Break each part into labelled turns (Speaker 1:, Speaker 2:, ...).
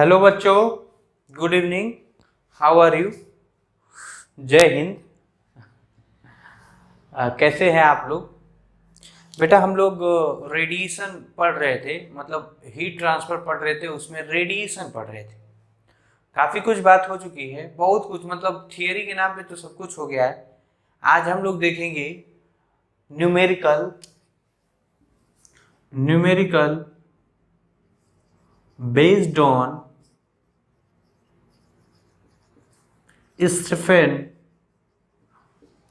Speaker 1: Hello बच्चों, good evening. How are you? जय हिंद। कैसे हैं आप लोग? बेटा, हम लोग रेडिएशन पढ़ रहे थे, मतलब हीट ट्रांसफर पढ़ रहे थे, उसमें रेडिएशन पढ़ रहे थे। काफ़ी कुछ बात हो चुकी है, बहुत कुछ, मतलब थियरी के नाम पे तो सब कुछ हो गया है। आज हम लोग देखेंगे numerical numerical based on Stefan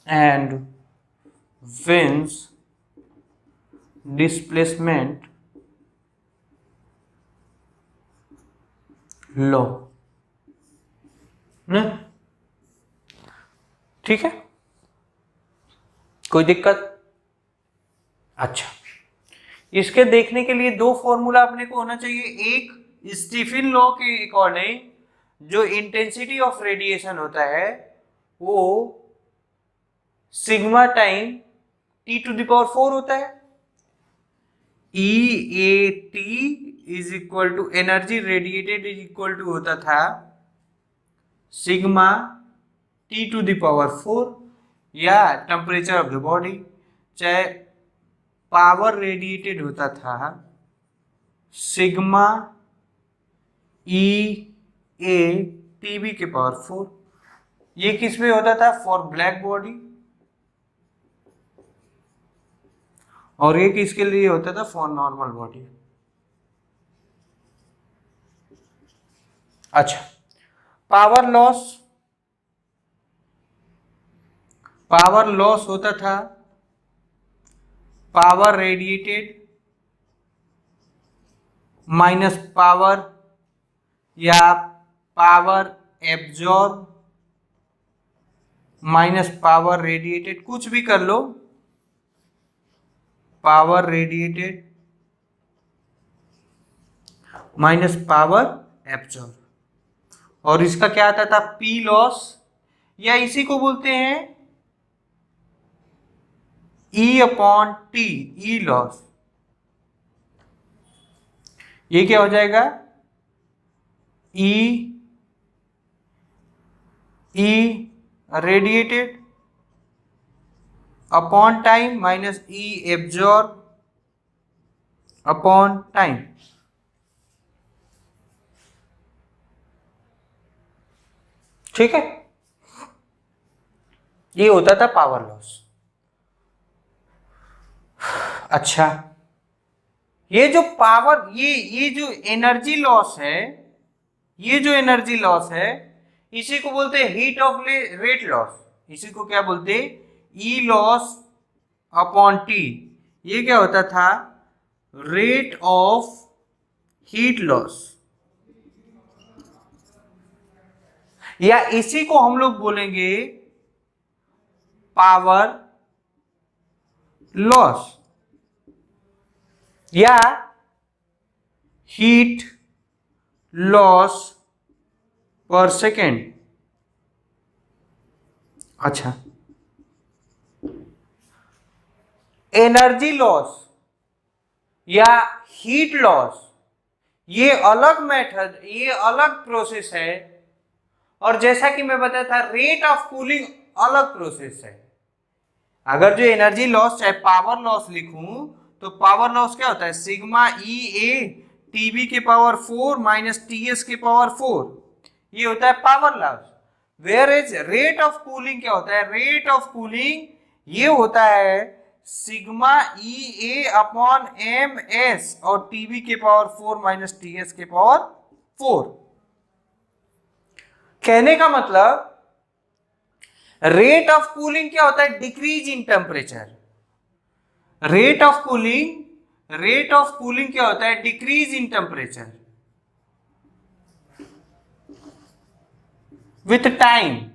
Speaker 1: and Wien's displacement law. ठीक है, कोई दिक्कत? अच्छा, इसके देखने के लिए दो फॉर्मूला अपने को होना चाहिए। एक, स्टीफन लॉ के अकॉर्डिंग जो इंटेंसिटी ऑफ रेडिएशन होता है वो सिग्मा टाइम T⁴ होता है। EAT is equal to energy radiated is equal to होता था सिग्मा T⁴ या टेम्परेचर ऑफ द बॉडी, चाहे पावर रेडिएटेड होता था सिग्मा EA/TB⁴। ये किस में होता था? For black body. और ये किसके लिए होता था? For normal body. अच्छा, पावर लॉस होता था पावर रेडिएटेड माइनस पावर या power absorb minus power radiated, कुछ भी कर लो। Power radiated minus power absorb, और इसका क्या आता था? पी लॉस, या इसी को बोलते हैं E/T, ई लॉस। ये क्या हो जाएगा? E radiated upon time minus E absorb upon time. ठीक है, ये होता था पावर लॉस। अच्छा, ये जो पावर, ये जो एनर्जी लॉस है, ये जो एनर्जी लॉस है, इसी को बोलते हैं हीट ऑफ रेट लॉस। इसी को क्या बोलते हैं? ई लॉस अपॉन टी। ये क्या होता था? रेट ऑफ हीट लॉस, या इसी को हम लोग बोलेंगे पावर लॉस या हीट लॉस पर सेकेंड। अच्छा, एनर्जी लॉस या हीट लॉस ये अलग मेथड, ये अलग प्रोसेस है। और जैसा कि मैं बताया था, रेट ऑफ कूलिंग अलग प्रोसेस है। अगर जो एनर्जी लॉस चाहे पावर लॉस लिखूं तो पावर लॉस क्या होता है? सिग्मा EA/TB⁴ माइनस TS⁴, ये होता है power loss. Where is rate of cooling क्या होता है? रेट ऑफ कूलिंग ये होता है सिग्मा EA/MS और TB⁴ माइनस TS⁴। कहने का मतलब रेट ऑफ कूलिंग क्या होता है? Decrease in temperature. Rate of cooling क्या होता है? Decrease in temperature with time.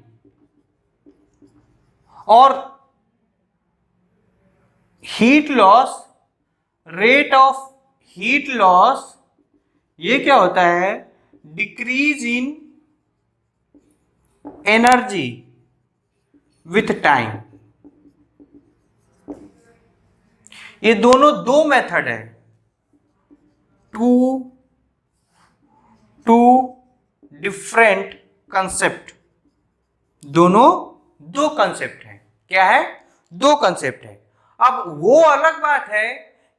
Speaker 1: और heat loss, rate of heat loss ये क्या होता है? Decrease in energy with time. ये दोनों दो मेथड है टू टू डिफरेंट कंसेप्ट, दोनों दो कंसेप्ट हैं। क्या है? दो कंसेप्ट है। अब वो अलग बात है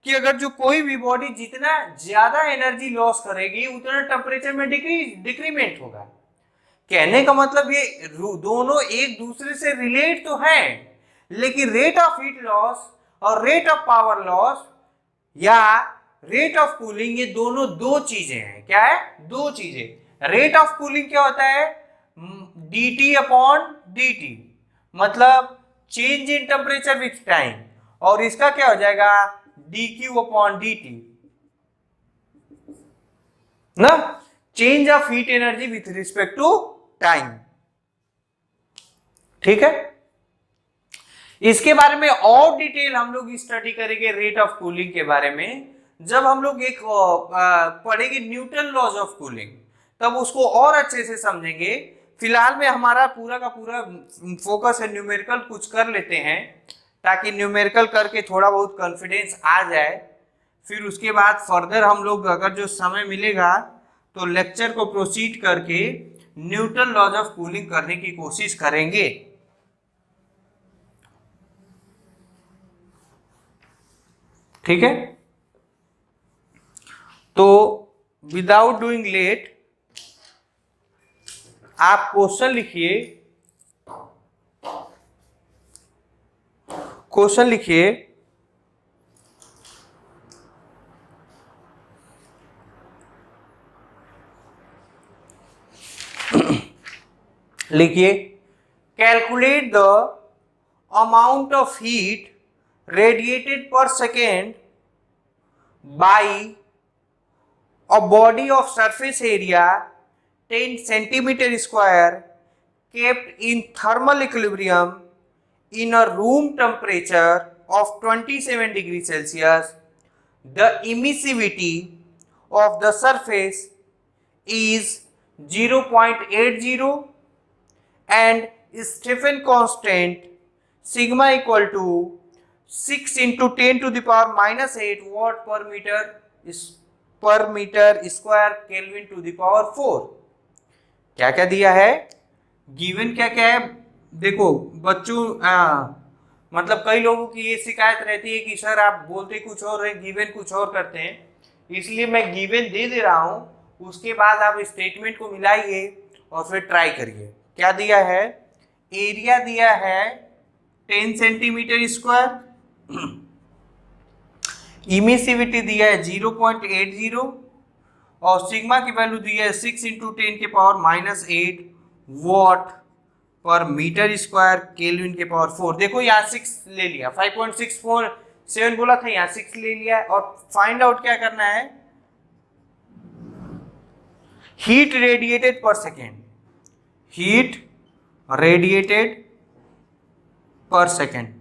Speaker 1: कि अगर जो कोई भी बॉडी जितना ज्यादा एनर्जी लॉस करेगी उतना टेम्परेचर में डिक्रीमेंट होगा। कहने का मतलब ये दोनों एक दूसरे से रिलेट तो हैं, लेकिन रेट ऑफ हीट लॉस और रेट ऑफ पावर लॉस या रेट ऑफ कूलिंग, ये दोनों दो चीजें हैं। क्या है? दो चीजें। रेट ऑफ कूलिंग क्या होता है? dt अपॉन dt, मतलब change in temperature with time, और इसका क्या हो जाएगा? dq अपॉन dt ना, change of heat energy with respect to time. ठीक है, इसके बारे में और डिटेल हम लोग स्टडी करेंगे रेट ऑफ कूलिंग के बारे में, जब हम लोग एक पढ़ेंगे न्यूटन लॉज ऑफ कूलिंग, तब उसको और अच्छे से समझेंगे। फिलहाल में हमारा पूरा का पूरा फोकस है न्यूमेरिकल कुछ कर लेते हैं, ताकि न्यूमेरिकल करके थोड़ा बहुत कॉन्फिडेंस आ जाए। फिर उसके बाद फर्दर हम लोग अगर जो समय मिलेगा तो लेक्चर को प्रोसीड करके न्यूटन लॉज ऑफ कूलिंग करने की कोशिश करेंगे। ठीक है, तो विदाउट डूइंग लेट आप क्वेश्चन लिखिए। क्वेश्चन लिखिए, लिखिए calculate the amount of heat radiated per second by a body of surface area 10 centimeter square kept in thermal equilibrium in a room temperature of 27 degrees Celsius. The emissivity of the surface is 0.80 and Stephen constant sigma equal to 6 into 10 to the power minus 8 watt per metre square kelvin to the power 4। क्या क्या दिया है? Given क्या क्या है? देखो बच्चों, मतलब कई लोगों की ये शिकायत रहती है कि सर आप बोलते कुछ और है, गिवन कुछ और करते हैं, इसलिए मैं गिवन दे रहा हूं, उसके बाद आप स्टेटमेंट को मिलाइए और फिर ट्राई करिए। क्या दिया है? एरिया दिया है 10 सेंटीमीटर स्क्वायर, इमिसिविटी दिया है 0.80 और सिग्मा की वैल्यू दी है 6 इंटू 10 के पावर माइनस 8 वॉट पर मीटर स्क्वायर केल्विन के पावर 4। देखो यहाँ 6 ले लिया, 5.647 बोला था, यहाँ 6 ले लिया। और फाइंड आउट क्या करना है? Heat radiated per second, heat radiated per second.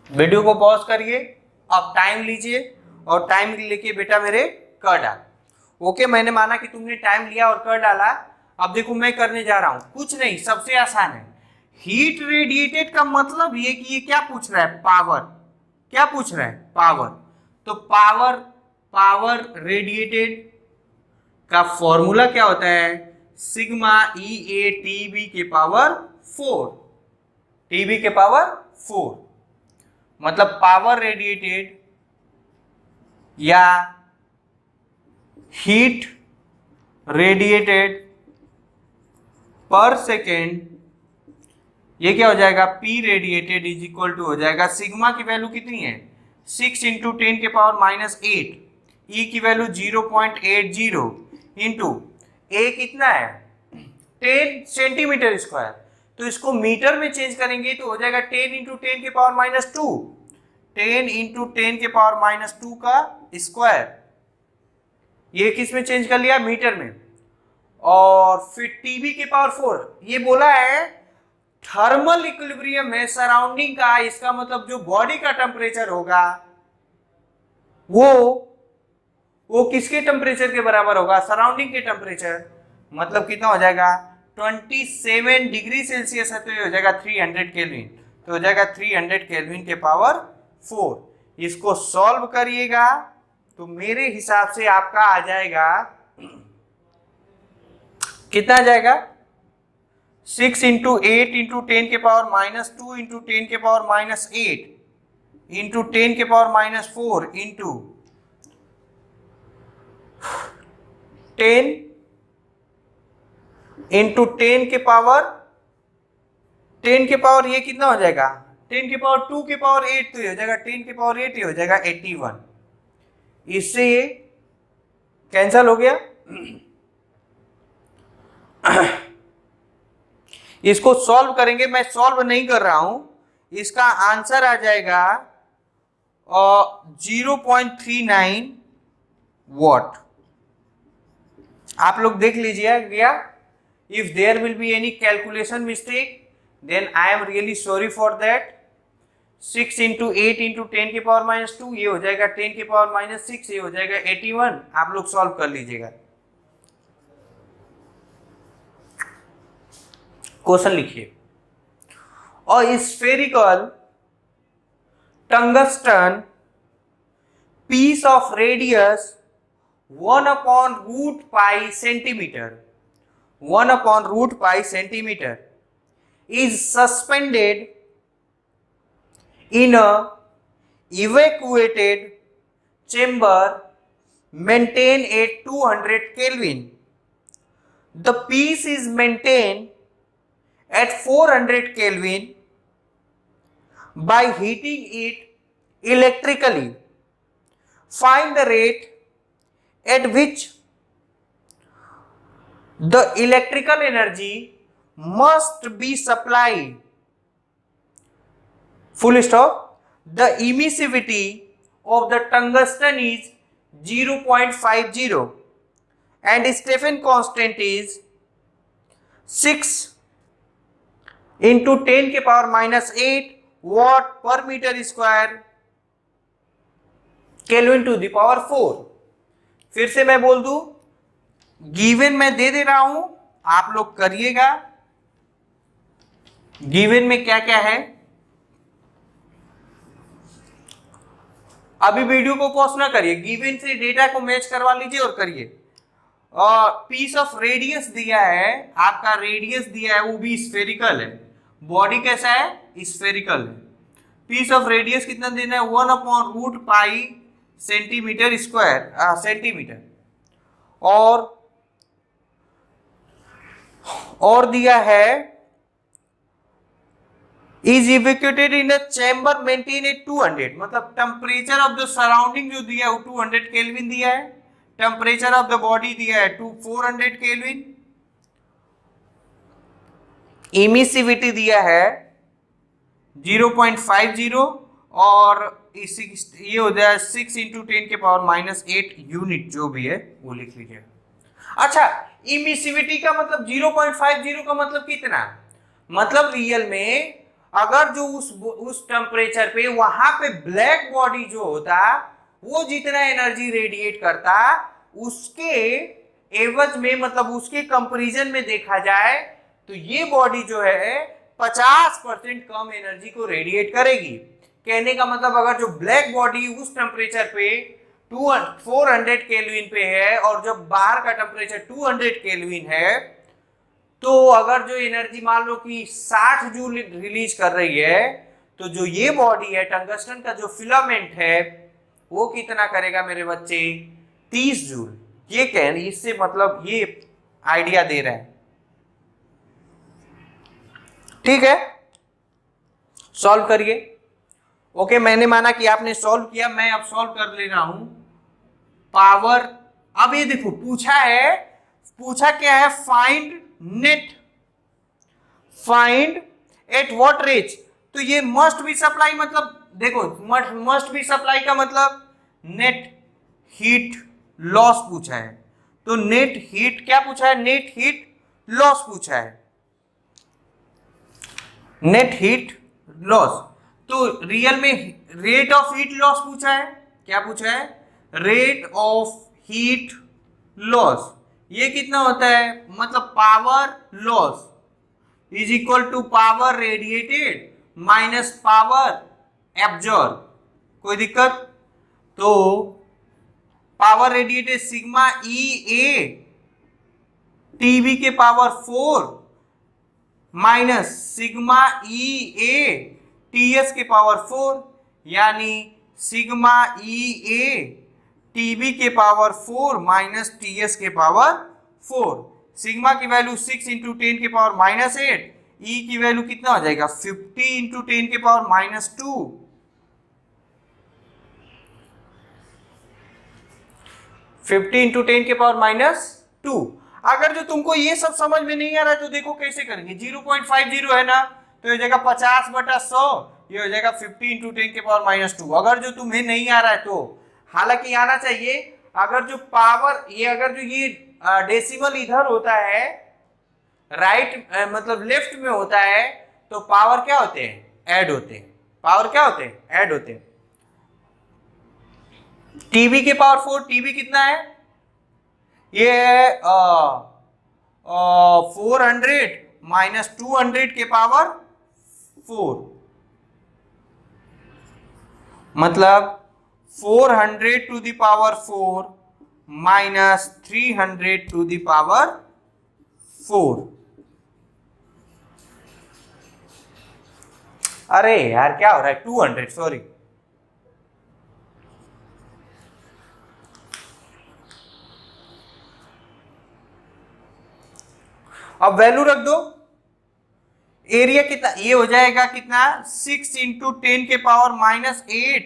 Speaker 1: Video को पॉज करिए, अब टाइम लीजिए और टाइम लेके बेटा मेरे कर डाल। ओके, मैंने माना कि तुमने टाइम लिया और कर डाला। अब देखो मैं करने जा रहा हूं, कुछ नहीं, सबसे आसान है। हीट रेडिएटेड का मतलब ये कि ये क्या पूछ रहा है? पावर। क्या पूछ रहा है? पावर। तो पावर रेडिएटेड का फॉर्मूला क्या होता है? सिग्मा ई ए टीबी के पावर 4, टीबी के पावर 4, मतलब पावर रेडिएटेड या हीट रेडिएटेड पर सेकेंड, ये क्या हो जाएगा? P radiated is equal to हो जाएगा, सिग्मा की वैल्यू कितनी है? 6 इंटू 10 के पावर माइनस 8, ई की वैल्यू 0.80 इंटू ए कितना है? 10 सेंटीमीटर स्क्वायर, तो इसको मीटर में चेंज करेंगे तो हो जाएगा 10 इंटू 10 के पावर माइनस 2, 10 इंटू 10 के पावर माइनस 2 का स्क्वायर। ये किस में चेंज कर लिया? मीटर में। और फिर टीबी के पावर 4, ये बोला है थर्मल इक्विलिब्रियम है सराउंडिंग का, इसका मतलब जो बॉडी का टेम्परेचर होगा वो किसके टेम्परेचर के बराबर होगा? सराउंडिंग के टेम्परेचर। मतलब कितना हो जाएगा? 27 डिग्री सेल्सियस है तो ये हो जाएगा 300 केल्विन, तो हो जाएगा 300 केल्विन के पावर 4। इसको सॉल्व करिएगा तो मेरे हिसाब से आपका आ जाएगा, कितना आ जाएगा, 6 into 8 into 10⁻⁻2 into 10⁻8 into 10⁻4 into 10 into 10 ये कितना हो जाएगा, 10⁻2⁸ तो ये हो जाएगा 10⁸ ये हो जाएगा 81। इससे ये कैंसल हो गया। इसको सॉल्व करेंगे, मैं सॉल्व नहीं कर रहा हूं, इसका आंसर आ जाएगा 0.39 वॉट। आप लोग देख लीजिएगा, if there will be any calculation mistake then I am really sorry for that. 6 into 8 into 10⁻2 ये हो जाएगा 10⁻6, ये हो जाएगा 81। आप लोग सॉल्व कर लीजिएगा। क्वेश्चन लिखिए, और spherical tungsten piece of radius 1/√π centimeter, 1/√π centimeter is suspended in a evacuated chamber maintained at 200 Kelvin. The piece is maintained at 400 Kelvin by heating it electrically. Find the rate at which the electrical energy must be supplied. Full stop. The emissivity of the tungsten is 0.50 and Stephen constant is 6 into 10⁻8 watt per meter square kelvin to the power 4। फिर से मैं बोल दूं, given मैं दे रहा हूं, आप लोग करिएगा। गिवन में क्या क्या है, अभी वीडियो को पॉज ना करिए, गिवन से डेटा को मैच करवा लीजिए और करिए। और पीस ऑफ रेडियस दिया है, आपका रेडियस दिया है वो भी स्फेरिकल है, बॉडी कैसा है, स्फेरिकल है। पीस ऑफ रेडियस कितना देना है, 1/√π सेंटीमीटर स्क्वायर, सेंटीमीटर। और दिया है is evacuated in a chamber maintain at 200, मतलब टेम्परेचर ऑफ द सराउंडिंग जो दिया है वो 200 केल्विन दिया है, टेम्परेचर ऑफ द बॉडी दिया है 400 केल्विन, इमिसिविटी दिया है 0.50 और ये हो जाए 6 इंटू 10⁻⁸ यूनिट जो भी है वो लिख लीजिए। अच्छा, इमिसिविटी का मतलब 0.50 का मतलब कितना, मतलब रियल में अगर जो उस टेम्परेचर पे वहां पे ब्लैक बॉडी जो होता वो जितना एनर्जी रेडिएट करता उसके एवज में, मतलब उसके कंपैरिजन में देखा जाए तो ये बॉडी जो है 50% कम एनर्जी को रेडिएट करेगी। कहने का मतलब अगर जो ब्लैक बॉडी उस टेम्परेचर पे 400 केल्विन पे है और जब बाहर का टेम्परेचर 200 केल्विन है, तो अगर जो एनर्जी मान लो कि 60 जूल रिलीज कर रही है, तो जो ये बॉडी है टंगस्टन का जो फिलामेंट है वो कितना करेगा मेरे बच्चे, 30 जूल। ये कह इससे मतलब ये आइडिया दे रहा है। ठीक है, सॉल्व करिए। ओके, मैंने माना कि आपने सॉल्व किया, मैं अब सॉल्व कर ले रहा हूं। पावर, अब ये देखो पूछा क्या है, find net, find at what rate. तो ये मस्ट बी सप्लाई, मतलब देखो मस्ट बी सप्लाई का मतलब नेट हीट लॉस पूछा है, तो नेट हीट क्या पूछा है, नेट हीट लॉस पूछा है, नेट हीट लॉस। तो रियल में रेट ऑफ हीट लॉस पूछा है, क्या पूछा है, रेट ऑफ हीट लॉस। ये कितना होता है, मतलब power loss is equal to power radiated minus power absorb. कोई दिक्कत, तो power radiated sigma E A TB के power 4 minus sigma E A TS के पावर 4, यानी सिग्मा ई ए टीबी के पावर 4 माइनस टीएस के पावर 4। सिग्मा की value 6 into 10 के पावर माइनस 8, ई की वैल्यू कितना हो जाएगा 50 इंटू 10 के पावर माइनस 2, 50 इंटू 10 के पावर माइनस 2। अगर जो तुमको ये सब समझ में नहीं आ रहा है तो देखो कैसे करेंगे। 0.50 है ना, तो ये जाएगा 50/100, ये हो जाएगा 50 इंटू 10 के पावर माइनस 2। अगर जो तुम्हें नहीं आ रहा है तो, हालांकि आना चाहिए, अगर जो पावर ये अगर जो ये डेसिमल इधर होता है राइट मतलब लेफ्ट में होता है तो पावर क्या होते हैं, ऐड होते हैं। पावर क्या होते हैं, ऐड होते हैं। टीबी के पावर 4, टीबी कितना है, ये है 400 माइनस 200 के पावर 4, मतलब 400 to the power 4 minus 300 to the power 4। अरे यार क्या हो रहा है, 200, सॉरी। अब वैल्यू रख दो। एरिया कितना, ये हो जाएगा कितना 6 इंटू 10 के पावर माइनस 8,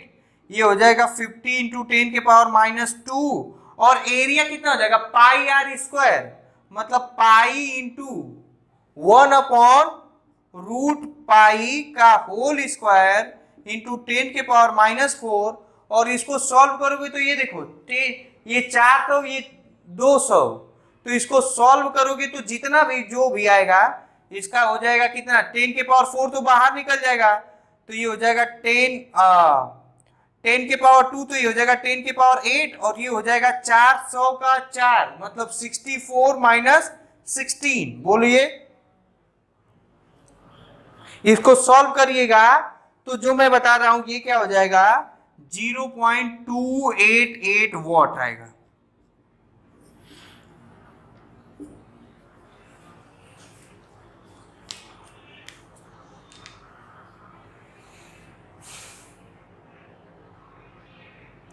Speaker 1: ये हो जाएगा 50 इंटू 10 के पावर माइनस 2, और एरिया कितना हो जाएगा पाई आर स्क्वायर, मतलब पाई इंटू 1/रूट पाई का होल स्क्वायर इंटू 10 के पावर माइनस 4। और इसको सॉल्व करोगे तो ये देखो ये 4 तो ये 200, तो इसको सॉल्व करोगे तो जितना भी जो भी आएगा इसका हो जाएगा कितना 10 के पावर 4 तो बाहर निकल जाएगा, तो ये हो जाएगा 10 के पावर 2, तो ये हो जाएगा 10 के पावर 8, और ये हो जाएगा 400 का 4, मतलब 64 माइनस 16। बोलिए, इसको सॉल्व करिएगा तो जो मैं बता रहा हूं ये क्या हो जाएगा 0.288 वॉट आएगा।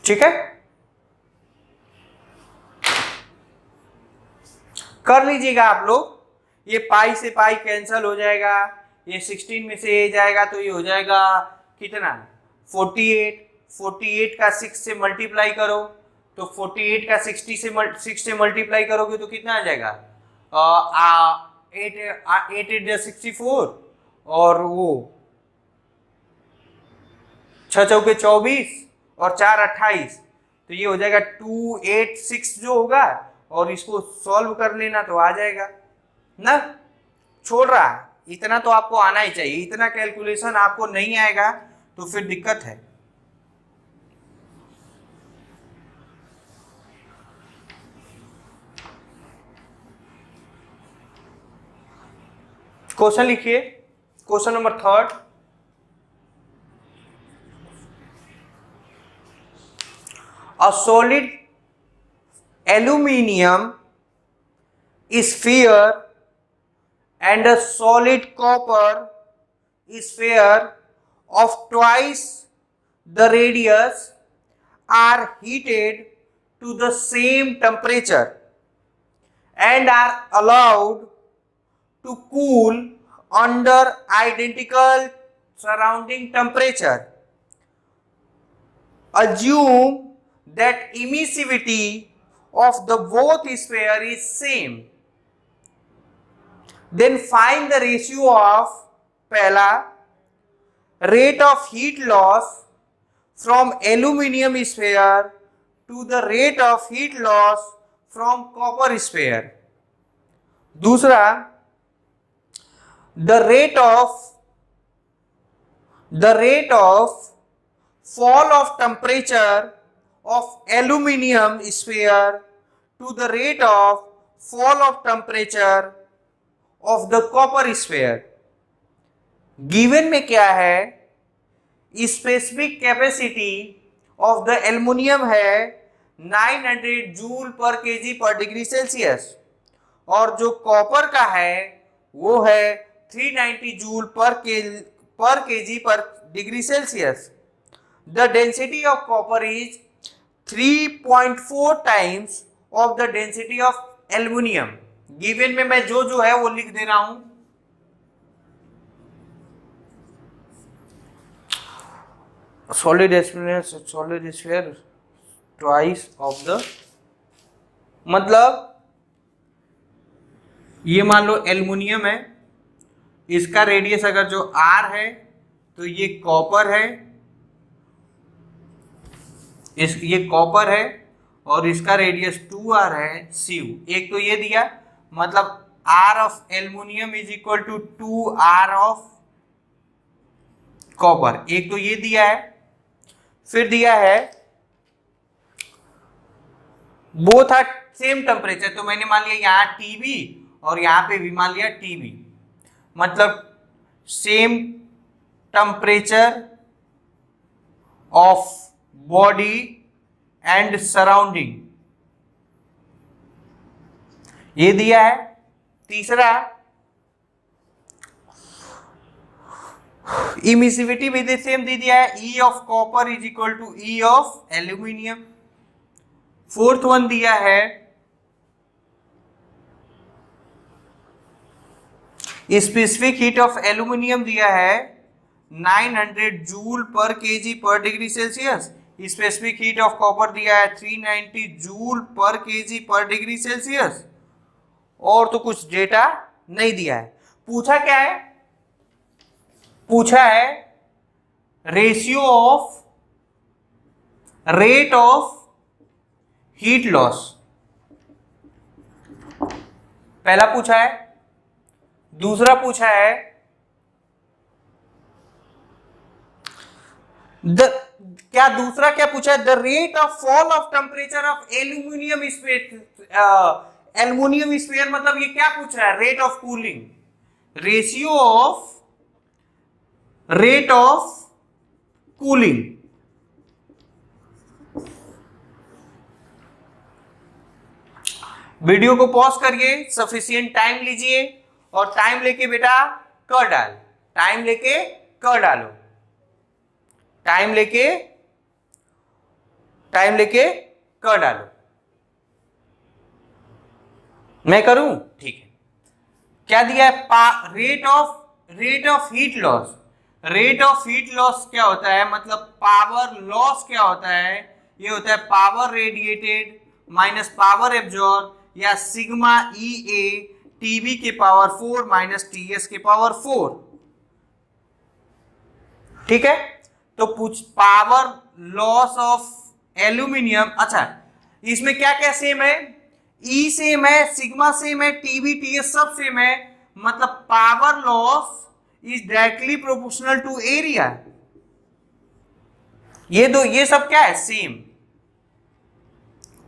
Speaker 1: ठीक है, कर लीजिएगा आप लोग। ये पाई से पाई कैंसिल हो जाएगा, ये 16 में से ये जाएगा तो ये हो जाएगा कितना 48 का 6 से मल्टीप्लाई करो, तो 48 का 6 से मल्टीप्लाई करोगे तो कितना आ जाएगा 8 64, और वो 6 चौके 24 और 4 28, तो ये हो जाएगा 286 जो होगा, और इसको सॉल्व कर लेना तो आ जाएगा ना। छोड़ रहा है, इतना तो आपको आना ही चाहिए। इतना कैलकुलेशन आपको नहीं आएगा तो फिर दिक्कत है। क्वेश्चन लिखिए, question number 3। A solid aluminium sphere and a solid copper sphere of twice the radius are heated to the same temperature and are allowed to cool under identical surrounding temperature. Assume that emissivity of the both sphere is same. Then find the ratio of पहला rate of heat loss from aluminium sphere to the rate of heat loss from copper sphere. दूसरा the rate of fall of temperature of aluminium sphere to the rate of fall of temperature of the copper sphere. Given में क्या है, specific capacity of the aluminium है 900 joule पर KG पर degree Celsius, और जो copper का है वो है 390 जूल पर केजी पर degree Celsius. The density of copper is 3.4 times of the density of aluminium. Given में मैं जो है वो लिख दे रहा हूं। Solid sphere twice of the, मतलब ये मान लो एल्युमिनियम है, इसका रेडियस अगर जो r है तो ये कॉपर है, ये कॉपर है, और इसका रेडियस 2r है Cu। एक तो ये दिया, मतलब r of aluminium is equal to 2r of copper, एक तो ये दिया है। फिर दिया है बोथ आर सेम टेम्परेचर, तो मैंने मान लिया यहाँ Tb और यहाँ पे भी मान लिया Tb, मतलब same temperature of body and surrounding, ये दिया है। तीसरा इमिसिविटी भी सेम दे दिया है, E of copper is equal to E of aluminium. Fourth one दिया है स्पेसिफिक हीट ऑफ एल्यूमिनियम दिया है 900 जूल पर केजी पर degree Celsius. Specific heat of copper दिया है 390 जूल पर केजी पर डिग्री सेल्सियस, और तो कुछ डेटा नहीं दिया है। पूछा क्या है, पूछा है ratio of rate of heat loss, पहला पूछा है। दूसरा पूछा है क्या दूसरा क्या पूछा है, the rate of fall of temperature of aluminium sphere. Aluminium sphere मतलब ये क्या पूछ रहा है, rate of cooling, ratio of rate of cooling. Video को पॉज करिए, सफिशिएंट टाइम लीजिए, और टाइम लेके बेटा कर डाल, टाइम लेके कर डालो, टाइम लेके कर डालो। मैं करूं, ठीक है। क्या दिया है, rate of heat loss. Rate of heat loss क्या होता है, मतलब पावर लॉस क्या होता है, ये होता है power radiated minus power absorb, या सिग्मा ई ए टीबी के पावर 4 माइनस टीएस के पावर 4। ठीक है, तो पूछ पावर लॉस ऑफ एल्यूमिनियम। अच्छा, इसमें क्या क्या सेम है, ई सेम है, सिग्मा सेम है, टीबी टीएस सब सेम है, मतलब power loss is directly proportional to area. ये सब क्या है, सेम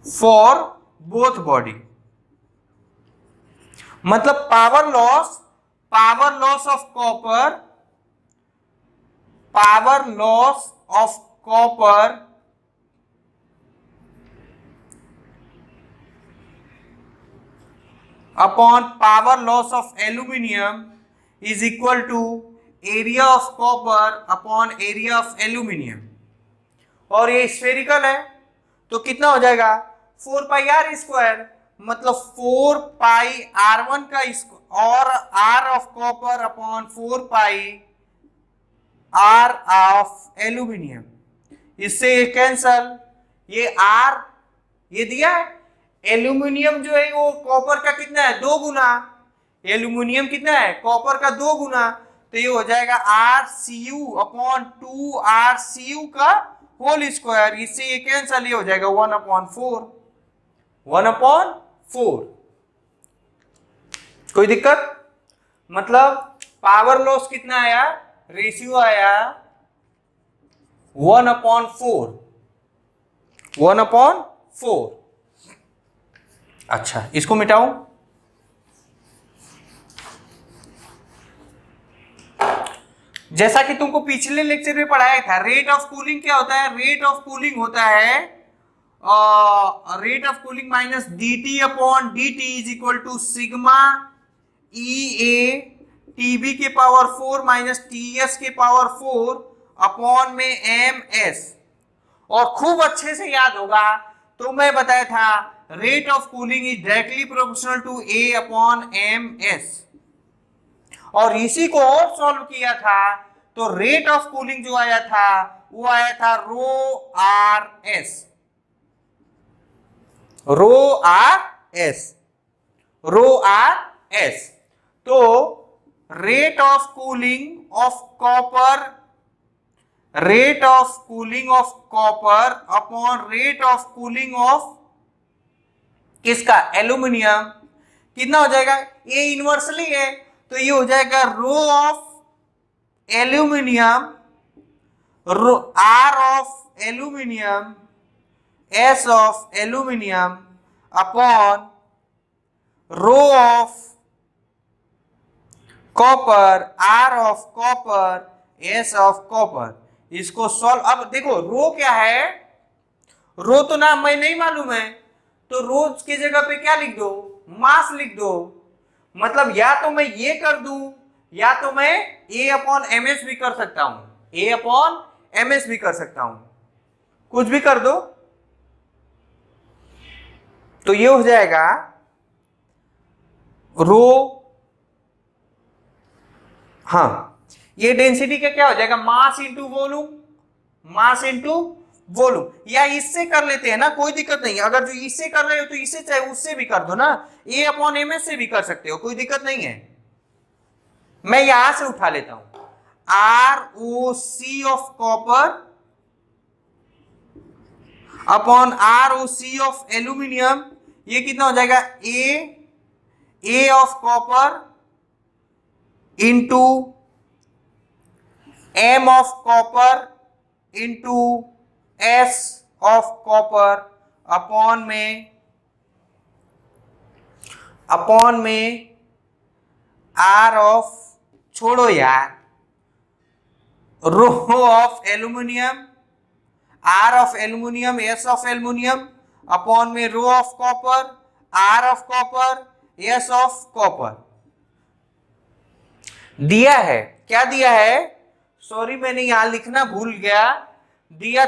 Speaker 1: फॉर बोथ बॉडी। मतलब power loss of copper upon power loss of aluminium is equal to area of copper upon area of aluminium. और ये spherical है तो कितना हो जाएगा, 4 पाई आर स्क्वायर, मतलब 4 पाई R1 का और R of copper upon 4 pi R of aluminium. इससे ये कैंसल, ये R ये दिया है, एल्यूमिनियम जो है वो कॉपर का कितना है, 2 गुना, एल्यूमिनियम कितना है, कॉपर का 2 गुना, तो ये हो जाएगा RCu अपॉन 2RCu का होल स्क्वायर। इससे ये कैंसल, ये हो जाएगा 1/4, 1/4। कोई दिक्कत, मतलब पावर लॉस कितना आया, रेशियो आया 1/4, 1/4। अच्छा, इसको मिटाऊं। जैसा कि तुमको पिछले लेक्चर में पढ़ाया था, रेट ऑफ कूलिंग क्या होता है, रेट ऑफ कूलिंग होता है rate of cooling minus dt upon dt is equal to sigma EA TB के पावर 4 माइनस TS के पावर 4 अपॉन में MS। और खूब अच्छे से याद होगा, तो मैं बताया था rate of cooling is directly proportional to A upon MS। और इसी को और सॉल्व किया था तो रेट ऑफ कूलिंग जो आया था वो आया था रो आर एस, रो आर एस, रो आर एस। तो rate of cooling of copper, rate of cooling of copper upon rate of cooling of किसका, एल्यूमिनियम, कितना हो जाएगा, ये इनवर्सली है तो ये हो जाएगा rho of aluminium, are of aluminium, S of aluminium upon rho of copper, are of copper, S of copper. इसको सॉल्व, अब देखो रो क्या है, रो तो ना मैं नहीं मालूम है, तो रो की जगह पे क्या लिख दो, मास लिख दो। मतलब या तो मैं ये कर दूं या तो मैं ए अपॉन एम एस भी कर सकता हूं, ए अपॉन एम एस भी कर सकता हूं, कुछ भी कर दो। तो ये हो जाएगा रो, हाँ ये डेंसिटी का क्या हो जाएगा, mass into volume, mass into volume. या इससे कर लेते हैं ना, कोई दिक्कत नहीं है, अगर जो इससे कर रहे हो तो इससे चाहे उससे भी कर दो ना, ए अपॉन एम एस से भी कर सकते हो, कोई दिक्कत नहीं है। मैं यहां से उठा लेता हूं, r o c of copper upon r o c of aluminium, ये कितना हो जाएगा, a of copper into m of copper into s of copper upon में आर ऑफ, छोड़ो यार, rho of aluminium, are of aluminium, S of aluminium upon में rho of copper, are of copper, S of copper. दिया है, क्या दिया है, sorry मैंने यहां लिखना भूल गया, दिया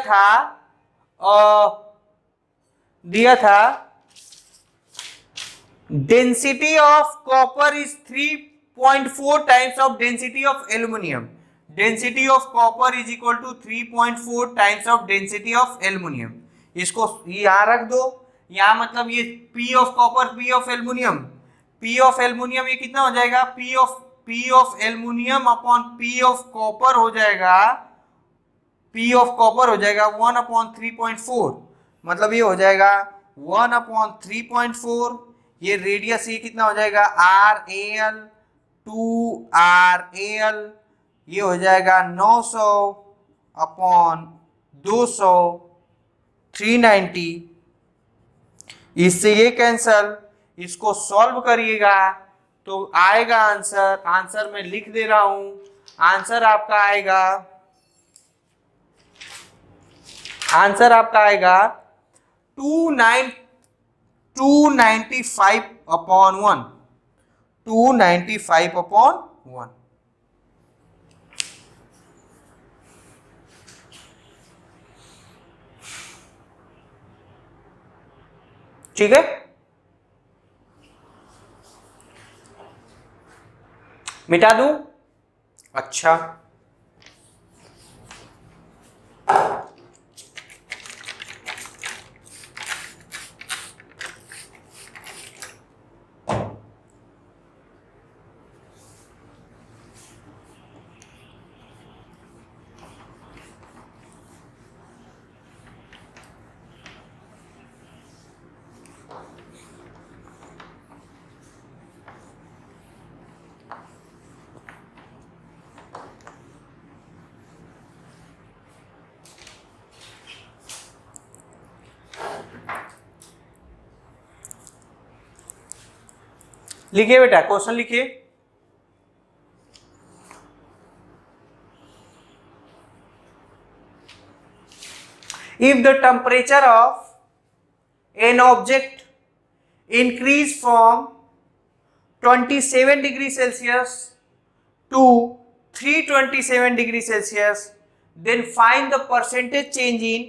Speaker 1: था density of copper is 3.4 times of density of aluminium, density of copper is equal to 3.4 times of density of aluminium. इसको यहां रख दो, यहां मतलब ये P of copper, P of aluminium, P of aluminium ये कितना हो जाएगा, P of aluminium upon P of copper हो जाएगा, P ऑफ कॉपर हो जाएगा 1 अपॉन 3.4, मतलब ये हो जाएगा 1 अपॉन 3.4, ये रेडियस ये कितना हो जाएगा RAL 2RAL, ये हो जाएगा 900 अपॉन 200 390, इससे ये कैंसल, इसको सॉल्व करिएगा तो आएगा आंसर, आंसर मैं लिख दे रहा हूं, आंसर आपका आएगा, आंसर आपका आएगा 295 अपॉन 1, 295 अपॉन 1। ठीक है, मिटा दूं, अच्छा लिखिए बेटा, क्वेश्चन लिखिए। If the temperature of an object increase from 27 degree Celsius to 327 degree Celsius, then find the percentage change in,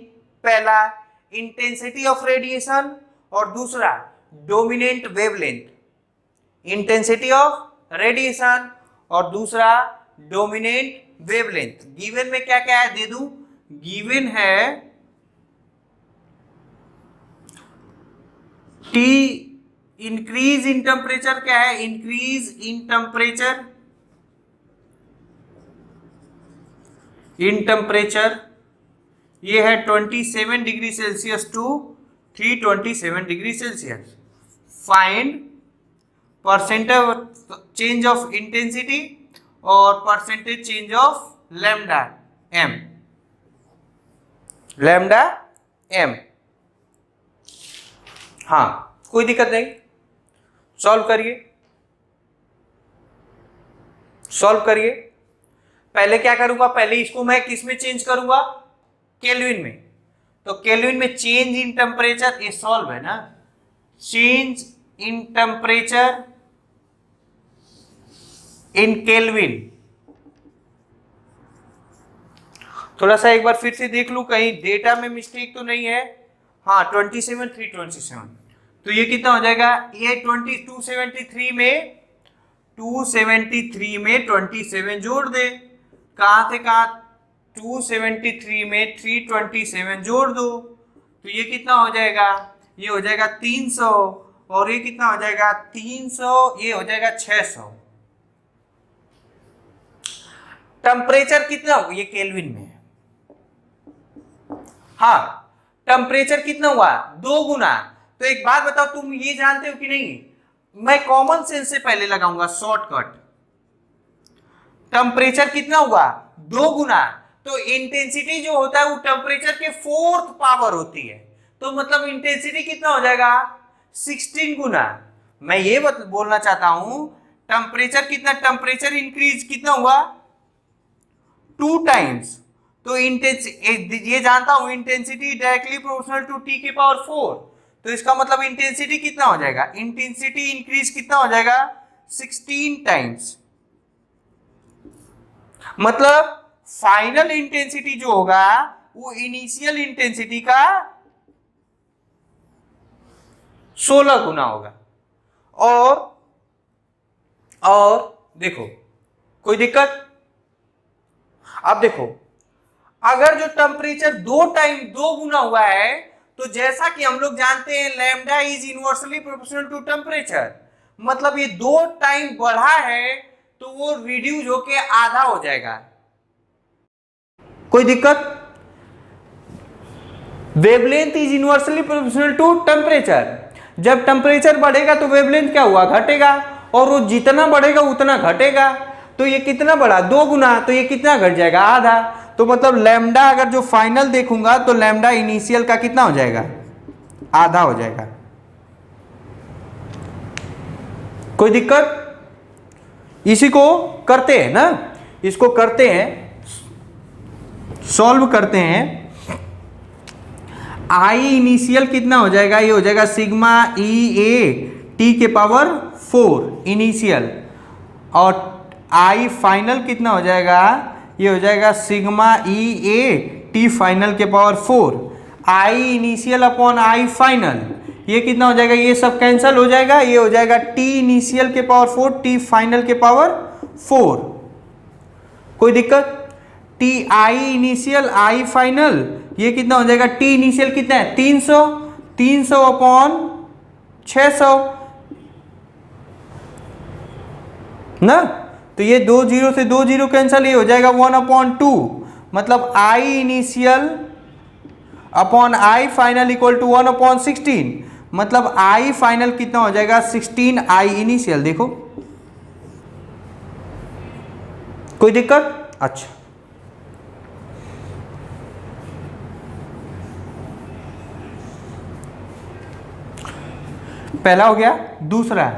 Speaker 1: पहला इंटेंसिटी ऑफ रेडिएशन और दूसरा dominant wavelength, intensity of radiation और दूसरा डोमिनेंट वेवलेंथ। गिवन में क्या क्या है दे दूं, गिवन है टी इंक्रीज इन टेम्परेचर, क्या है इंक्रीज इन टेम्परेचर, ये है 27 degree Celsius to 327 degree Celsius. Find percentage change of intensity और percentage change of lambda m, lambda m. हाँ कोई दिक्कत नहीं, सॉल्व करिए, सॉल्व करिए। पहले क्या करूंगा, पहले इसको मैं किस में चेंज करूंगा, केल्विन में। तो केल्विन में चेंज इन टेम्परेचर, ये सॉल्व है ना, change in temperature in kelvin. थोड़ा सा एक बार फिर से देख लूं कहीं डेटा में मिस्टेक तो नहीं है। हाँ 27 327, तो ये कितना हो जाएगा, ये 273 में 273 में 27 जोड़ दे, कहां से कहां 273 में 327 जोड़ दो, तो ये कितना हो जाएगा, ये हो जाएगा 300 और ये कितना हो जाएगा 300, ये हो जाएगा 600। टेम्परेचर कितना होगा, ये केल्विन में है। हाँ टेम्परेचर कितना हुआ, 2 गुना। तो एक बात बताओ, तुम ये जानते हो कि नहीं, मैं कॉमन सेंस से पहले लगाऊंगा शॉर्टकट। टेम्परेचर कितना हुआ, 2 गुना, तो इंटेंसिटी जो होता है वो टेम्परेचर के 4th पावर होती है, तो मतलब इंटेंसिटी कितना हो जाएगा 16 गुना। मैं ये बोलना चाहता हूं टेम्परेचर कितना, टेम्परेचर इंक्रीज कितना हुआ 2 टाइम्स, तो इंटेंसिटी ये जानता हूं intensity directly proportional to T के पावर 4, तो इसका मतलब इंटेंसिटी कितना हो जाएगा, इंटेंसिटी इंक्रीज कितना हो जाएगा 16 टाइम्स। मतलब फाइनल इंटेंसिटी जो होगा वो इनिशियल इंटेंसिटी का 16 गुना होगा। और देखो कोई दिक्कत, अब देखो अगर जो टेम्परेचर 2 गुना हुआ है, तो जैसा कि हम लोग जानते हैं lambda is inversely proportional to temperature, मतलब ये 2 टाइम बढ़ा है तो वो रिड्यूस होके आधा हो जाएगा। कोई दिक्कत, wavelength is inversely proportional to temperature, जब टेम्परेचर बढ़ेगा तो वेवलेंथ क्या हुआ घटेगा, और वो जितना बढ़ेगा उतना घटेगा, तो ये कितना बढ़ा 2 गुना, तो ये कितना घट जाएगा आधा। तो मतलब लैम्डा अगर जो फाइनल देखूंगा तो लैम्डा इनिशियल का कितना हो जाएगा, आधा हो जाएगा। कोई दिक्कत, इसी को करते हैं ना, इसको करते हैं, सॉल्व करते हैं। आई इनिशियल कितना हो जाएगा, ये हो जाएगा सिग्मा ई ए टी के पावर 4 इनिशियल, और आई फाइनल कितना हो जाएगा, ये हो जाएगा सिग्मा ई ए टी फाइनल के power 4, I initial upon I final, ये कितना हो जाएगा, ये सब कैंसिल हो जाएगा, ये हो जाएगा टी इनिशियल के पावर 4 टी फाइनल के पावर 4। कोई दिक्कत, T I initial I final, ये कितना हो जाएगा, टी इनिशियल कितना है 300 अपॉन 600 ना, तो ये 2 जीरो से 2 जीरो कैंसिल, ये हो जाएगा 1/2, मतलब I initial upon I final equal to 1/16, मतलब आई फाइनल कितना हो जाएगा 16 आई इनिशियल। देखो कोई दिक्कत, अच्छा पहला हो गया। दूसरा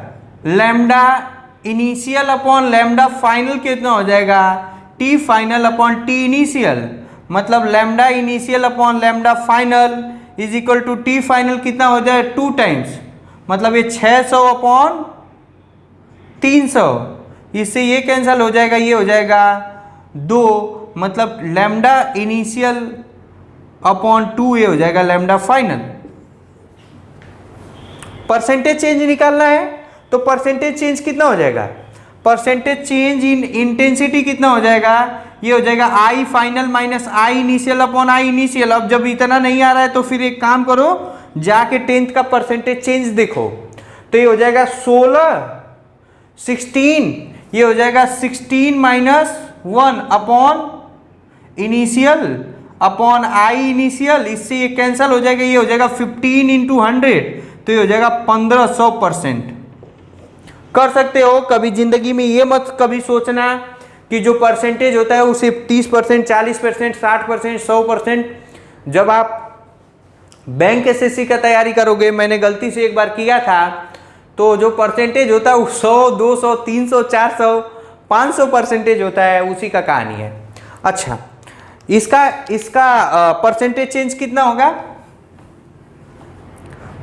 Speaker 1: lambda initial upon lambda final कितना हो जाएगा, t final upon t initial, मतलब lambda initial upon lambda final, is equal to t final कितना हो जाए 2 टाइम्स, मतलब ये 600 अपॉन 300, इससे ये कैंसिल हो जाएगा, ये हो जाएगा 2, मतलब लैम्डा इनिशियल अपॉन 2 ये हो जाएगा लैम्डा फाइनल। परसेंटेज चेंज निकालना है तो परसेंटेज चेंज कितना हो जाएगा, परसेंटेज चेंज इन इंटेंसिटी कितना हो जाएगा, ये हो जाएगा I final minus I initial upon I initial. अब जब इतना नहीं आ रहा है तो फिर एक काम करो, जाके 10th का परसेंटेज चेंज देखो, तो ये हो जाएगा 16, ये हो जाएगा 16 minus 1 upon initial upon I initial, इससे ये कैंसिल हो जाएगा, ये हो जाएगा 15 इंटू 100, तो ये हो जाएगा 1500%। कर सकते हो। कभी जिंदगी में ये मत कभी सोचना कि जो परसेंटेज होता है उसे 30%, 40%, 60%, 100%। जब आप बैंक एसएससी का तैयारी करोगे, मैंने गलती से एक बार किया था, तो जो परसेंटेज होता है वो 100, 200, 300, 400, 500 परसेंटेज होता है, उसी का कहानी है। अच्छा, इसका परसेंटेज चेंज कितना होगा,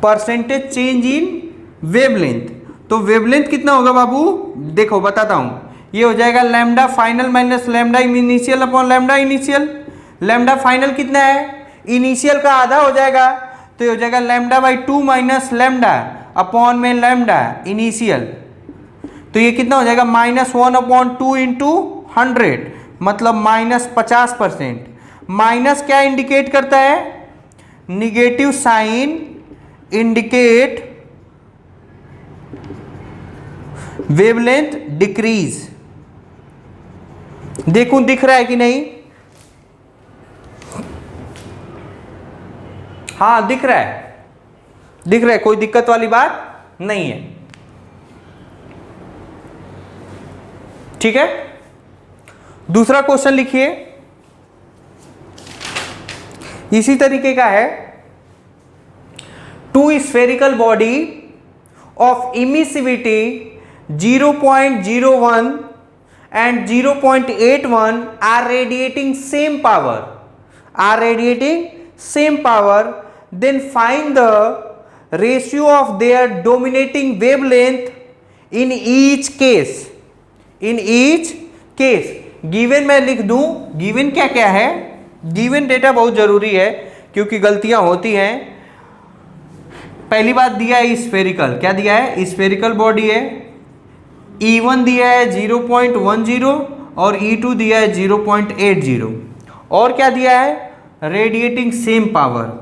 Speaker 1: परसेंटेज चेंज इन वेवलेंथ, तो वेवलेंथ कितना होगा बाबू, देखो बताता हूं, ये हो जाएगा lambda final minus lambda initial upon lambda initial. Lambda final कितना है, इनिशियल का आधा हो जाएगा, तो ये हो जाएगा lambda by 2 minus lambda upon में लैम्डा इनिशियल, तो ये कितना हो जाएगा -1 अपॉन 2 इंटू 100, मतलब -50%। माइनस क्या इंडिकेट करता है, negative sign indicate wavelength decrease. देखूं दिख रहा है कि नहीं, हाँ दिख रहा है, दिख रहा है, कोई दिक्कत वाली बात नहीं है, ठीक है। दूसरा क्वेश्चन लिखिए, इसी तरीके का है। 2 spherical body of emissivity 0.01 and 0.81 are radiating same power, then find the ratio of their dominating wavelength in each case। Given मैं लिख दूं, गिवन क्या क्या है, गिवन डेटा बहुत जरूरी है क्योंकि गलतियां होती हैं। पहली बात दिया है स्फेरिकल, क्या दिया है, स्फेरिकल बॉडी है, E1 दिया है 0.10 और E2 दिया है 0.80, और क्या दिया है, radiating same power.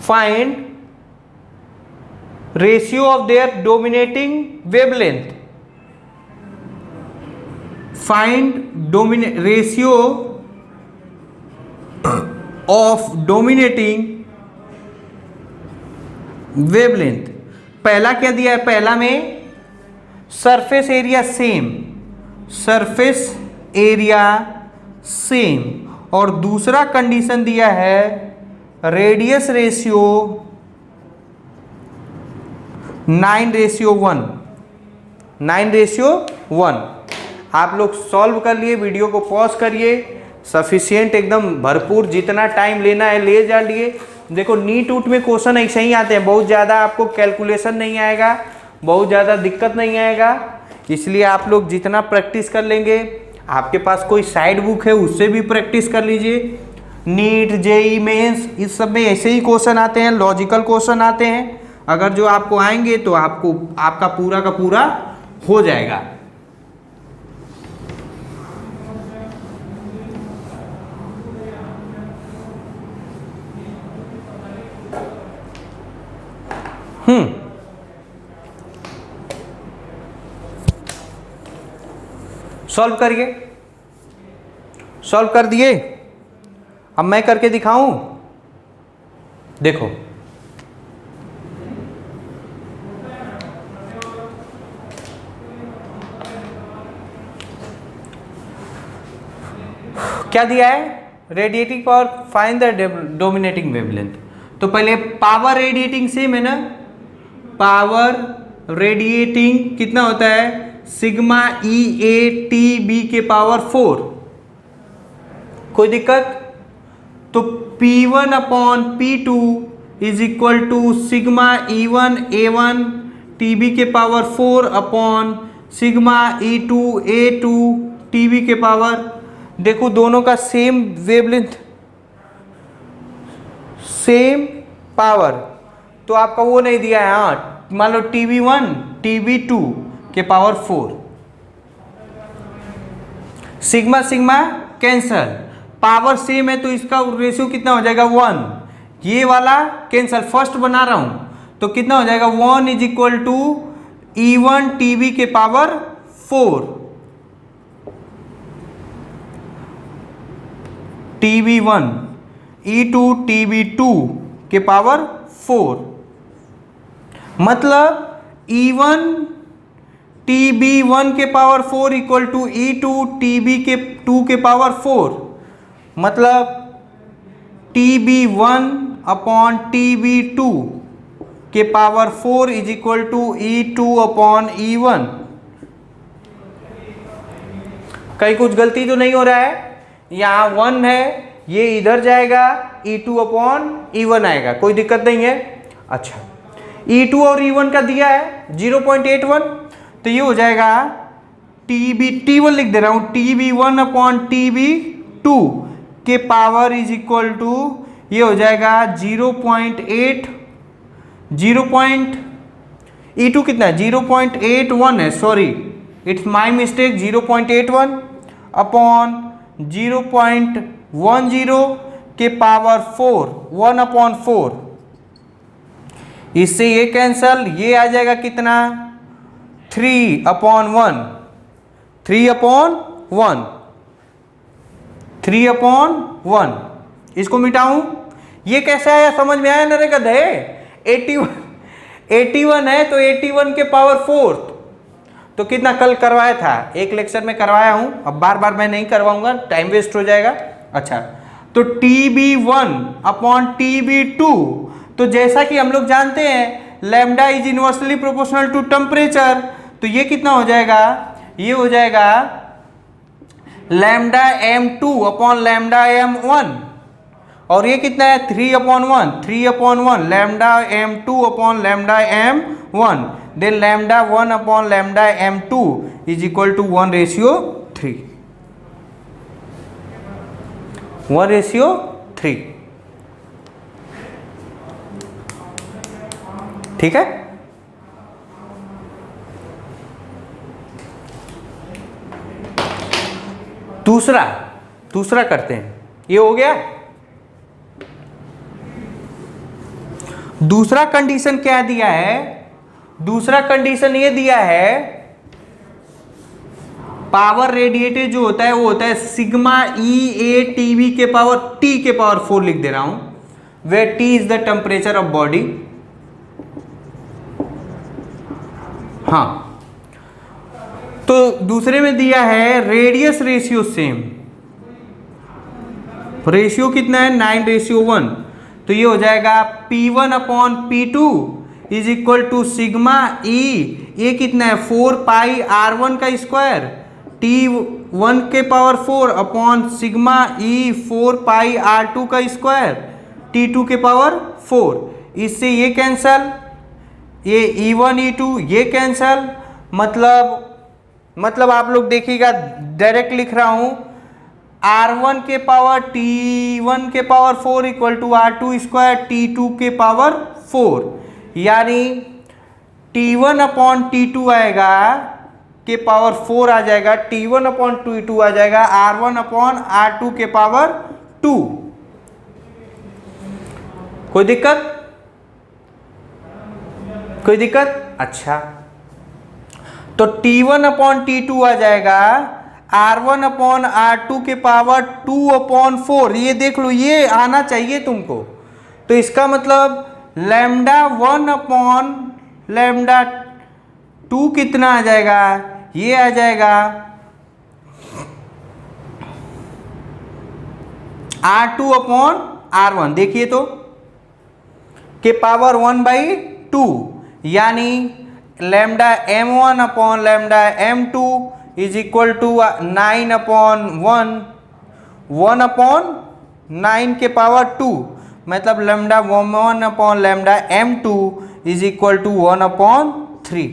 Speaker 1: Find ratio of their dominating wavelength, ratio of dominating wavelength. पहला क्या दिया है, पहला में सरफेस एरिया सेम, और दूसरा कंडीशन दिया है रेडियस रेशियो 9:1। आप लोग सॉल्व कर लिए, वीडियो को पॉज करिए, सफिशिएंट एकदम भरपूर, जितना टाइम लेना है ले जा लिए। देखो नीट उट में क्वेश्चन ऐसे ही आते हैं, बहुत ज़्यादा आपको कैलकुलेशन नहीं आएगा, बहुत ज़्यादा दिक्कत नहीं आएगा, इसलिए आप लोग जितना प्रैक्टिस कर लेंगे, आपके पास कोई साइड बुक है उससे भी प्रैक्टिस कर लीजिए। नीट, जेई मेंस, इस सब में ऐसे ही क्वेश्चन आते हैं, लॉजिकल क्वेश्चन आते हैं, अगर जो आपको आएंगे तो आपको आपका पूरा का पूरा हो जाएगा। सॉल्व करिए, सॉल्व कर दिए, अब मैं करके दिखाऊं, देखो क्या दिया है, radiating power, find the dominating wavelength. तो पहले पावर रेडिएटिंग सेम है ना, पावर रेडिएटिंग कितना होता है, सिग्मा ई ए टी बी के पावर 4। कोई दिक्कत? तो P1 upon P2 is equal to sigma E1 A1 TB के power 4 upon sigma E2 A2 TB के पावर, देखो दोनों का सेम वेवलेंथ, सेम पावर, तो आपका वो नहीं दिया है। हाँ, मान लो TB1 TB2 के power 4, sigma sigma cancel, power same है तो इसका रेशियो कितना हो जाएगा 1। ये वाला कैंसल, फर्स्ट बना रहा हूं तो कितना हो जाएगा 1 is equal to E1 TB के पावर 4 TB1 E2 TB2 के पावर 4, मतलब E1 TB1 के power 4 equal to E2 TB के 2 के पावर 4, मतलब TB1 अपॉन TB2 के power 4 is equal to E2 upon E1। कहीं कुछ गलती तो नहीं हो रहा है? यहाँ 1 है, ये इधर जाएगा, E2 अपॉन E1 आएगा, कोई दिक्कत नहीं है। अच्छा, E2 और E1 का दिया है 0.81, तो ये हो जाएगा T1 लिख दे रहा हूं, TB1 अपॉन TB2 के पावर इज इक्वल टू, ये हो जाएगा 0.8, E2 कितना है 0.81 है, sorry it's my mistake, 0.81 upon 0.10 के पावर 4, 1 अपॉन 4, इससे ये कैंसल, ये आ जाएगा कितना 3 अपॉन 1, 3 अपॉन 1, 3 अपॉन 1, इसको मिटाऊं, ये कैसे आया समझ में आया ना रे गधे? 81 है तो 81 के पावर 4, तो कितना कल करवाया था, एक लेक्चर में करवाया हूं, अब बार बार मैं नहीं करवाऊंगा, टाइम वेस्ट हो जाएगा। अच्छा, तो TB1 अपॉन TB2, तो जैसा कि हम लोग जानते हैं lambda is inversely proportional to temperature, तो ये कितना हो जाएगा, ये हो जाएगा lambda M2 upon lambda M1, और ये कितना है 3 upon 1, 3 upon 1 lambda M2 upon lambda M1, then lambda 1 upon lambda M2 is equal to 1:3, 1:3, ठीक है। दूसरा करते हैं, ये हो गया। दूसरा कंडीशन क्या दिया है, दूसरा कंडीशन ये दिया है पावर रेडिएटेड जो होता है वो होता है सिग्मा ई ए टीबी के पावर टी के पावर 4 लिख दे रहा हूं, where T is the temperature of body. हाँ, तो दूसरे में दिया है रेडियस रेशियो सेम, रेशियो कितना है 9:1, तो ये हो जाएगा P1 upon P2 is equal to sigma e, ये कितना है 4 पाई R1 का स्क्वायर T1 के पावर 4 अपॉन सिग्मा ई 4 पाई R2 का स्क्वायर T2 के पावर 4, इससे ये कैंसल, ये E1 E2 ये कैंसल, मतलब आप लोग देखिएगा डायरेक्ट लिख रहा हूं, R1 के पावर T1 के power 4 equal to R2 square T2 के पावर 4, यानी T1 अपॉन T2 आएगा के पावर 4 आ जाएगा, T1 अपॉन T2 आ जाएगा R1 अपॉन R2 के पावर 2। कोई दिक्कत? कोई दिक्कत? अच्छा, तो T1 अपॉन T2 आ जाएगा R1 अपॉन R2 के पावर 2 अपॉन 4, ये देख लो, ये आना चाहिए तुमको। तो इसका मतलब लैम्डा 1 अपॉन लैम्डा 2 कितना आ जाएगा, ये आ जाएगा R2 अपॉन R1, देखिए तो के पावर 1/2, यानी lambda m1 upon lambda m2 is equal to 9 upon 1 upon 9 के पावर 2, मतलब lambda m1 upon lambda m2 is equal to 1 upon 3।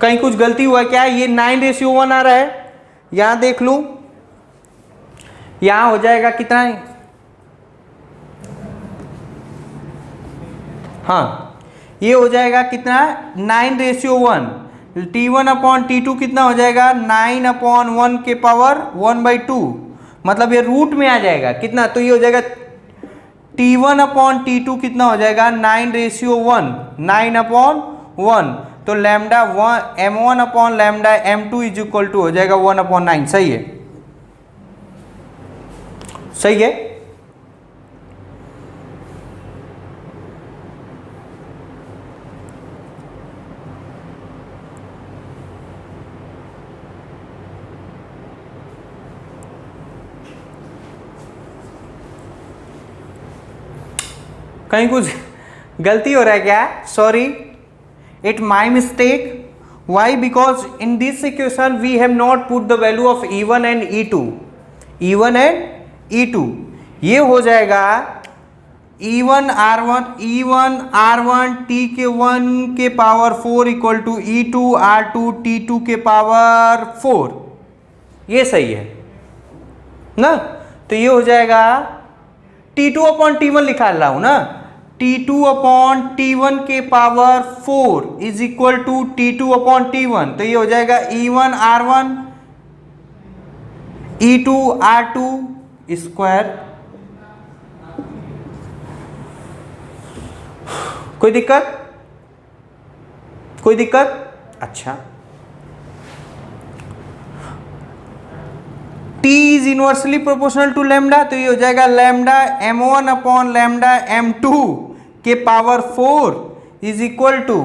Speaker 1: कहीं कुछ गलती हुआ क्या? ये 9:1 आ रहा है, यहां देख लूं, यहां हो जाएगा कितना है? हाँ, ये हो जाएगा कितना? 9:1। T1 अपॉन T2 कितना हो जाएगा? 9 अपॉन 1 के पावर 1/2, मतलब ये रूट में आ जाएगा कितना, तो ये हो जाएगा T1 अपॉन T2 कितना हो जाएगा? 9:1, 9 अपॉन 1, तो lambda m1 upon lambda m2 is equal to हो जाएगा 1 अपॉन 9। सही है, सही है। कहीं कुछ गलती हो रहा है क्या? Sorry, it my mistake. Why? Because in this equation we have not put the value of E1 and E2। E1 and E2 ये हो जाएगा E1 R1 T के 1 के power 4 equal to E2 R2 T2 के power 4। ये सही है ना? तो ये हो जाएगा T2 अपॉन T1 लिखा रहा हूं ना, T2 अपॉन T1 के power 4 is equal to T2 upon T1, तो ये हो जाएगा E1 R1 E2 R2 square. कोई दिक्कत? कोई दिक्कत? अच्छा, T is inversely proportional to lambda, तो ये हो जाएगा lambda m1 upon lambda m2 के power 4 is equal to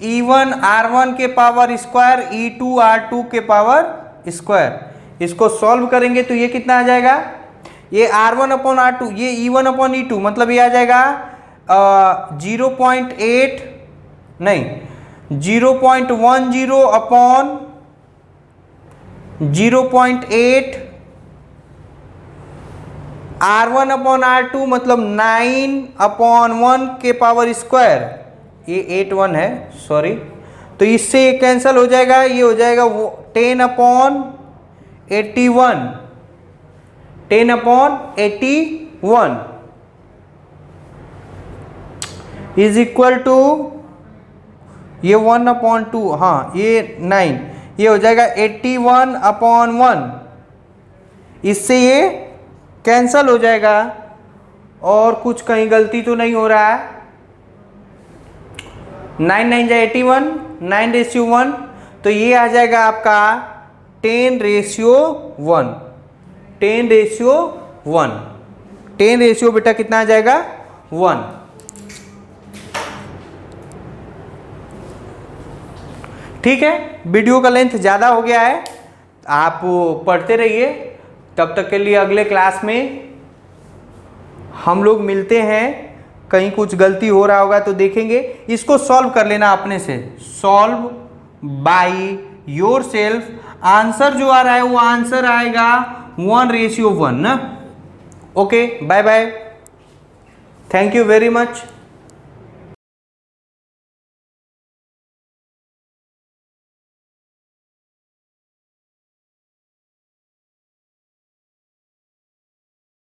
Speaker 1: E1 R1 के पावर स्क्वायर E2 R2 के पावर स्क्वायर। इसको सॉल्व करेंगे तो ये कितना आ जाएगा? ये R1 अपॉन R2, ये E1 अपॉन E2, मतलब ये आ जाएगा 0.8 नहीं 0.10 अपॉन 0.8 R1 अपॉन R2, मतलब 9 अपॉन 1 के पावर स्क्वायर, ये 81 है, सॉरी, तो इससे ये कैंसिल हो जाएगा, ये हो जाएगा 10 upon 81, 10 upon 81 is equal to ये 1 अपॉन 2, हाँ ये 9, ये हो जाएगा 81 अपॉन 1, इससे ये कैंसल हो जाएगा। और कुछ कहीं गलती तो नहीं हो रहा है? 9 9 जा 81, 9:1, तो ये आ जाएगा आपका 10:1, 10:1, 10 रेशियो बेटा कितना आ जाएगा? 1। ठीक है, वीडियो का लेंथ ज़्यादा हो गया है, आप पढ़ते रहिए। तब तक के लिए अगले क्लास में हम लोग मिलते हैं। कहीं कुछ गलती हो रहा होगा तो देखेंगे, इसको सॉल्व कर लेना अपने से, solve by yourself. Answer जो आ रहा है वो आंसर आएगा 1:1 ना। Okay, bye bye, thank you very much.